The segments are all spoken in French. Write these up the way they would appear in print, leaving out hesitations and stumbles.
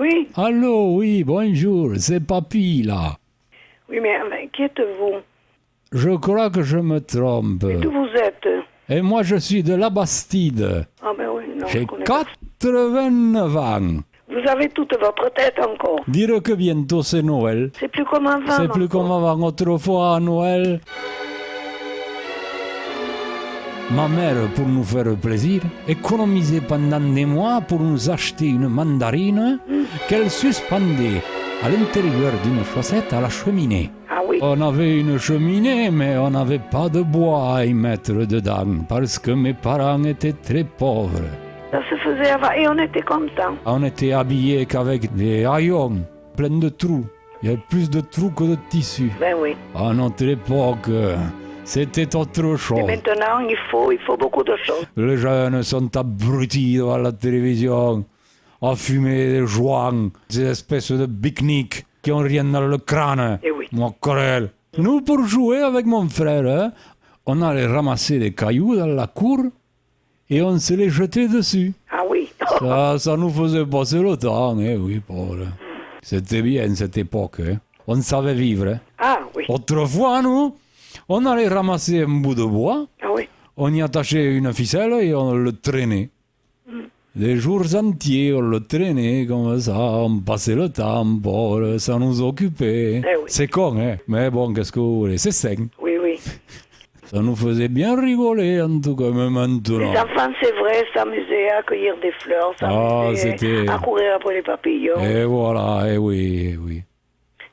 Oui. Allô, oui, bonjour, c'est Papy, là. Oui, mais qui êtes-vous? Je crois que je me trompe. Et d'où vous êtes? Et moi, je suis de la Bastide. Ah ben oui, non, J'ai je connais pas. 89 ans. Vous avez toute votre tête encore. Dire que bientôt c'est Noël. C'est plus comme avant. C'est plus comme avant. Autrefois, à Noël, ma mère, pour nous faire plaisir, économisait pendant des mois pour nous acheter une mandarine qu'elle suspendait à l'intérieur d'une chaussette à la cheminée. Ah oui. On avait une cheminée, mais on n'avait pas de bois à y mettre dedans, parce que mes parents étaient très pauvres. Ça se faisait avant et on était contents. On était habillés qu'avec des haillons pleins de trous. Il y avait plus de trous que de tissus. Ben oui. À notre époque, c'était autre Et chose. maintenant, il faut beaucoup de choses. Les jeunes sont abrutis devant la télévision, à fumer des joints, des espèces de pique-niques qui ont rien dans le crâne. Eh oui. Mon corel. Nous, pour jouer avec mon frère, hein, on allait ramasser des cailloux dans la cour et on se les jetait dessus. Ah oui. Ça nous faisait passer le temps, oui, pauvre. C'était bien cette époque, hein. On savait vivre. Hein. Ah oui. Autrefois, nous, on allait ramasser un bout de bois, Ah oui. on y attachait une ficelle et on le traînait. Des jours entiers, on le traînait comme ça, on passait le temps, pauvre, ça nous occupait. Eh oui. C'est con, hein, mais bon, qu'est-ce que vous voulez, c'est sain. Oui, oui. Ça nous faisait bien rigoler, en tout cas, même Les maintenant. enfants, c'est vrai, s'amusaient à cueillir des fleurs, s'amusaient c'était- à courir après les papillons. Et voilà, et oui, et oui.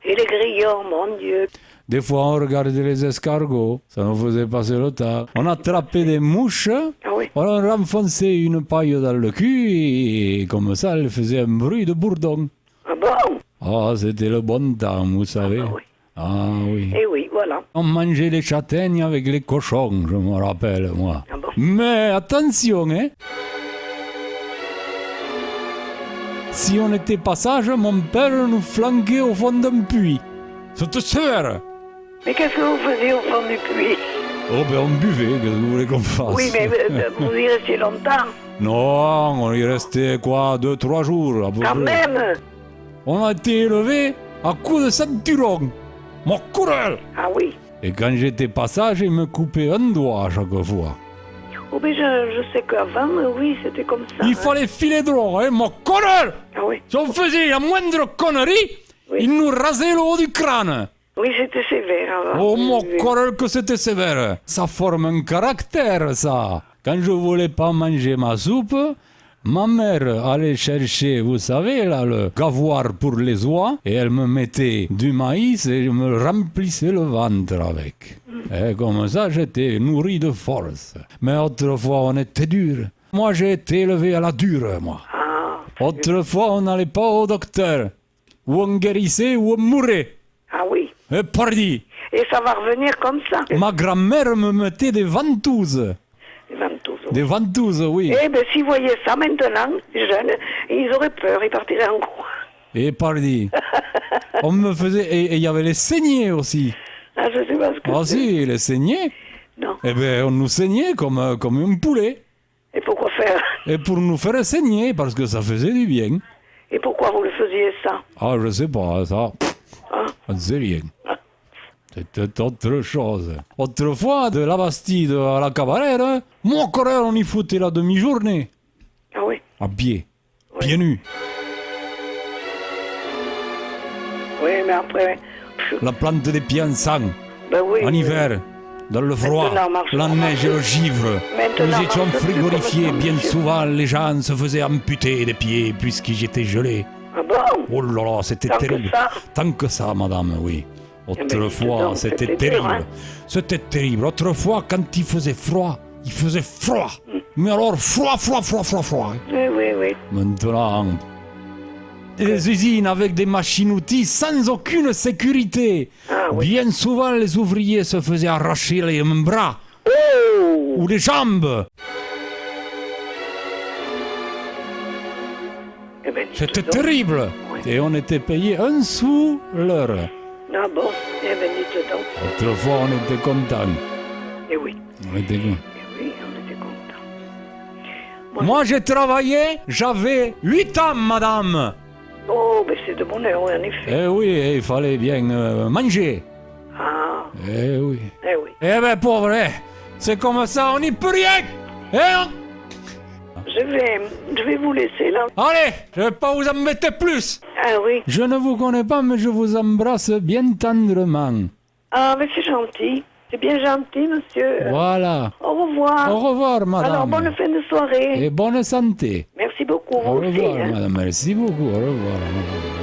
Et les grillons, mon Dieu. Des fois, on regardait les escargots, ça nous faisait passer le temps. On attrapait des mouches, Ah oui. on leur enfonçait une paille dans le cul et comme ça, elle faisait un bruit de bourdon. Ah bon? Ah, c'était le bon temps, vous savez. Ah oui. Ah oui. Eh oui, voilà. On mangeait les châtaignes avec les cochons, je me rappelle, moi. Ah bon? Mais attention, hein. Si on était pas sage, mon père nous flanquait au fond d'un puits. C'était sévère. Mais qu'est-ce que vous faisiez au fond du puits? Oh ben on buvait, qu'est-ce que vous voulez qu'on fasse? Oui, mais vous y restiez longtemps. Non, on y restait quoi, 2-3 jours à peu Quand près. même. On a été élevé à coups de ceinturon. Mon coureur. Ah oui. Et quand j'étais pas sage, il me coupait un doigt à chaque fois. Oh, mais je sais qu'avant, oui, c'était comme ça. Il fallait filer droit, hein, mon coureur. Ah oui. Si on faisait la moindre connerie, Oui. il nous rasait le haut du crâne. Oui, c'était sévère avant. Oh Oui, mon oui. coureur que c'était sévère. Ça forme un caractère, ça. Quand je voulais pas manger ma soupe, ma mère allait chercher, vous savez, là, le gavoir pour les oies, et elle me mettait du maïs et je me remplissais le ventre avec. Et comme ça, j'étais nourri de force. Mais autrefois, on était dur. Moi, j'ai été élevé à la dure, moi. Ah, Autrefois, on n'allait pas au docteur. Ou on guérissait ou on mourait. ah oui. Et pardi, Et ça va revenir comme ça. ma grand-mère me mettait des ventouses. Les ventouses. Des ventouses, oui. Eh bien, s'ils voyaient ça maintenant, les jeunes, ils auraient peur, ils partiraient en courant. Et pardi. On me faisait... Et il y avait les saignées aussi. Ah, je sais pas ce que Ah c'est. si, les saignées. Non. Eh bien, on nous saignait comme un poulet. Et pourquoi faire? Et pour nous faire saigner, parce que ça faisait du bien. Et pourquoi vous le faisiez ça? Ah, je sais pas, ça... Hein? On ne sait rien. C'était autre chose. Autrefois, de la Bastide à la Cabarère, mon corps, on y foutait la demi-journée. Ah oui. À pied. Pieds nus. Oui, mais après, La plante des pieds en sang. ben oui. En hiver. Dans le froid, Maintenant, marche- la neige et le givre. Maintenant, Nous étions marche plus frigorifiés. comme ça, Bien monsieur. souvent, les gens se faisaient amputer des pieds puisqu'ils étaient gelés. Ah bon? Oh là là, c'était Tant que terrible. ça. Tant que ça, madame, oui. ben, dites Autrefois, donc, c'était c'était terrible. dur, hein. C'était terrible. Autrefois, quand il faisait froid. Mais alors, froid. Oui, oui, oui. Maintenant, les usines avec des machines-outils sans aucune sécurité. Ah oui. Bien souvent, les ouvriers se faisaient arracher les bras Oh! ou les jambes. Eh ben, dites C'était donc. terrible. Oui. Et on était payé 1 sou l'heure. Ah bon? Eh ben, dites donc. Autrefois, on était contents. Eh oui. On était contents. Eh oui, on était contents. Moi, j'ai travaillé, j'avais 8 ans, madame. Oh, ben c'est de bonheur, oui, en effet. Eh oui, il fallait bien manger. Ah, Eh oui. eh oui. Eh ben pauvre, c'est comme ça, on n'y peut rien. Je vais vous laisser là. Allez, je vais pas vous embêter plus. Ah oui. Je ne vous connais pas, mais je vous embrasse bien tendrement. Ah, mais c'est gentil. C'est bien gentil, monsieur. Voilà. Au revoir. Au revoir, madame. Alors, bonne fin de soirée. Et bonne santé. Merci beaucoup. Au vous aussi, revoir, hein. madame. Merci beaucoup. Au revoir, madame.